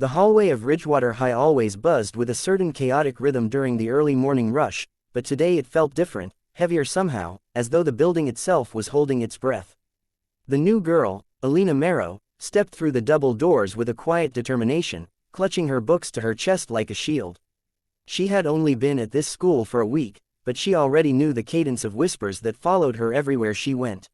The hallway of Ridgewater High always buzzed with a certain chaotic rhythm during the early morning rush, but today it felt different, heavier somehow, as though the building itself was holding its breath. The new girl, Alina Marrow, stepped through the double doors with a quiet determination, clutching her books to her chest like a shield. She had only been at this school for a week, but she already knew the cadence of whispers that followed her everywhere she went.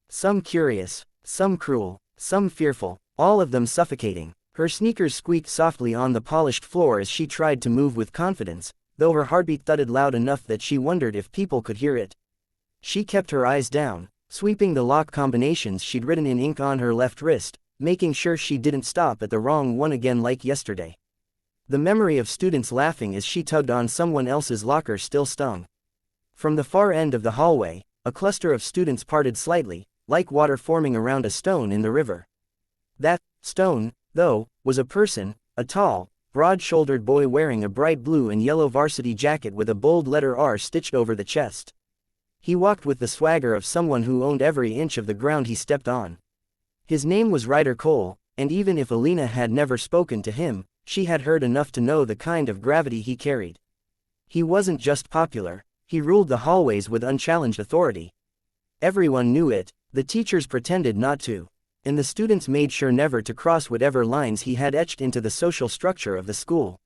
Some curious, some cruel, some fearful, all of them suffocating. Her sneakers squeaked softly on the polished floor as she tried to move with confidence, though her heartbeat thudded loud enough that she wondered if people could hear it. She kept her eyes down, sweeping the lock combinations she'd written in ink on her left wrist, making sure she didn't stop at the wrong one again like yesterday. The memory of students laughing as she tugged on someone else's locker still stung. From the far end of the hallway, a cluster of students parted slightly, like water forming around a stone in the river. That stone, though, was a person, a tall, broad-shouldered boy wearing a bright blue and yellow varsity jacket with a bold letter R stitched over the chest. He walked with the swagger of someone who owned every inch of the ground he stepped on. His name was Ryder, and even if Alina had never spoken to him, she had heard enough to know the kind of gravity he carried. He wasn't just popular, he ruled the hallways with unchallenged authority. Everyone knew it, the teachers pretended not to, and the students made sure never to cross whatever lines he had etched into the social structure of the school.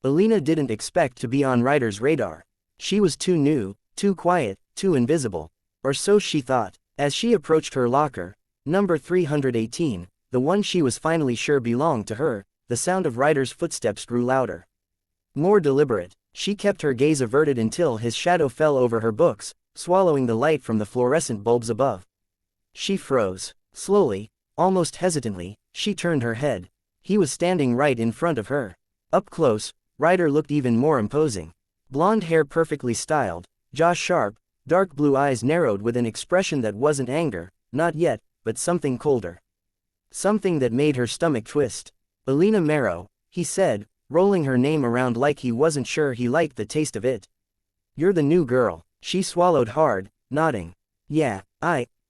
Alina didn't expect to be on Ryder's radar. She was too new, too quiet, too invisible. Or so she thought. As she approached her locker, number 318, the one she was finally sure belonged to her, the sound of Ryder's footsteps grew louder. More deliberate, she kept her gaze averted until his shadow fell over her books, swallowing the light from the fluorescent bulbs above. She froze. Slowly, almost hesitantly, she turned her head. He was standing right in front of her. Up close, Ryder looked even more imposing. Blonde hair perfectly styled, jaw sharp, dark blue eyes narrowed with an expression that wasn't anger, not yet, but something colder. Something that made her stomach twist. "Alina Marrow," he said, rolling her name around like he wasn't sure he liked the taste of it. "You're the new girl." She swallowed hard, nodding. "Yeah,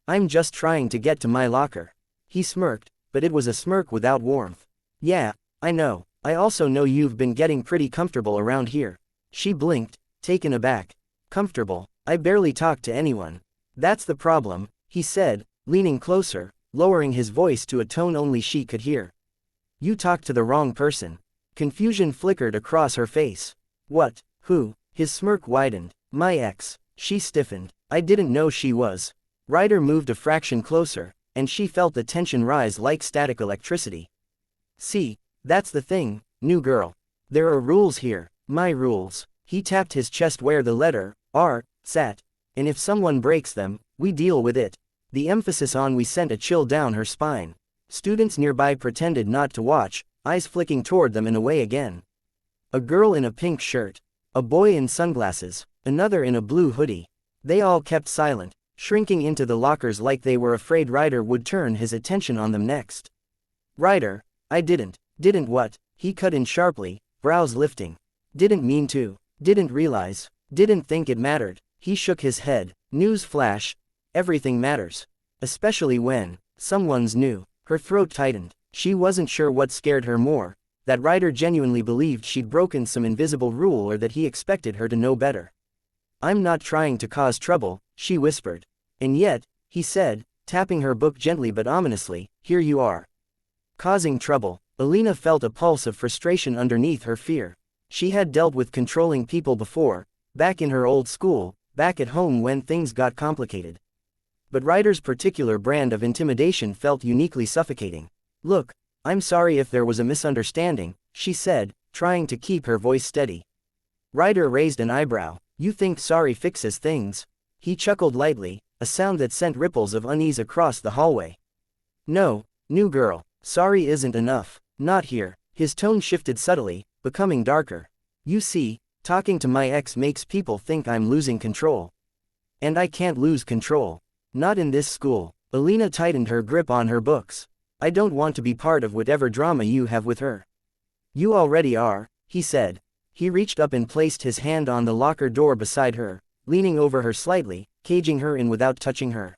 I'm just trying to get to my locker." He smirked, but it was a smirk without warmth. "Yeah, I know. I also know you've been getting pretty comfortable around here." She blinked, taken aback. "Comfortable? I barely talk to anyone." "That's the problem," he said, leaning closer, lowering his voice to a tone only she could hear. "You talked to the wrong person." Confusion flickered across her face. "What? Who?" His smirk widened. "My ex." She stiffened. "I didn't know she was." Ryder moved a fraction closer, and she felt the tension rise like static electricity. "See, that's the thing, new girl. There are rules here, my rules." He tapped his chest where the letter R sat. "And if someone breaks them, we deal with it." The emphasis on "we" sent a chill down her spine. Students nearby pretended not to watch, eyes flicking toward them and away again. A girl in a pink shirt. A boy in sunglasses. Another in a blue hoodie. They all kept silent, shrinking into the lockers like they were afraid Ryder would turn his attention on them next. "Ryder, I didn't." "Didn't what?" He cut in sharply, brows lifting. "Didn't mean to. Didn't realize. Didn't think it mattered." He shook his head. "News flash. Everything matters. Especially when someone's new." Her throat tightened. She wasn't sure what scared her more, that Ryder genuinely believed she'd broken some invisible rule or that he expected her to know better. "I'm not trying to cause trouble," she whispered. "And yet," he said, tapping her book gently but ominously, "here you are. Causing trouble." Alina felt a pulse of frustration underneath her fear. She had dealt with controlling people before, back in her old school, back at home when things got complicated. But Ryder's particular brand of intimidation felt uniquely suffocating. "Look, I'm sorry if there was a misunderstanding," she said, trying to keep her voice steady. Ryder raised an eyebrow. "You think sorry fixes things?" He chuckled lightly, a sound that sent ripples of unease across the hallway. "No, new girl, sorry isn't enough. Not here." His tone shifted subtly, becoming darker. "You see, talking to my ex makes people think I'm losing control. And I can't lose control. Not in this school." Alina tightened her grip on her books. "I don't want to be part of whatever drama you have with her." "You already are," he said. He reached up and placed his hand on the locker door beside her, leaning over her slightly, caging her in without touching her.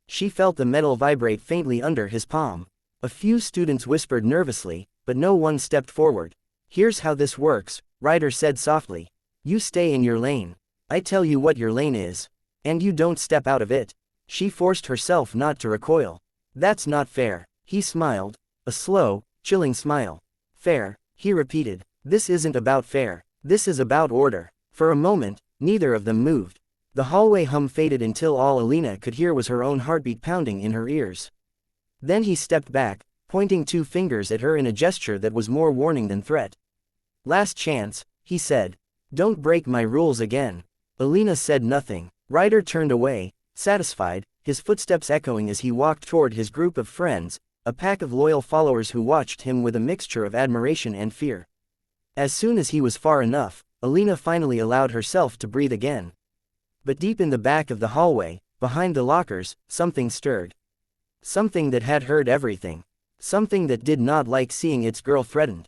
She felt the metal vibrate faintly under his palm. A few students whispered nervously, but no one stepped forward. "Here's how this works," Ryder said softly. "You stay in your lane. I tell you what your lane is. And you don't step out of it." She forced herself not to recoil. "That's not fair." He smiled. A slow, chilling smile. "Fair," he repeated. "This isn't about fair. This is about order." For a moment, neither of them moved. The hallway hum faded until all Alina could hear was her own heartbeat pounding in her ears. Then he stepped back, pointing 2 fingers at her in a gesture that was more warning than threat. "Last chance," he said. "Don't break my rules again." Alina said nothing. Ryder turned away, satisfied, his footsteps echoing as he walked toward his group of friends, a pack of loyal followers who watched him with a mixture of admiration and fear. As soon as he was far enough, Alina finally allowed herself to breathe again. But deep in the back of the hallway, behind the lockers, something stirred. Something that had heard everything. Something that did not like seeing its girl threatened.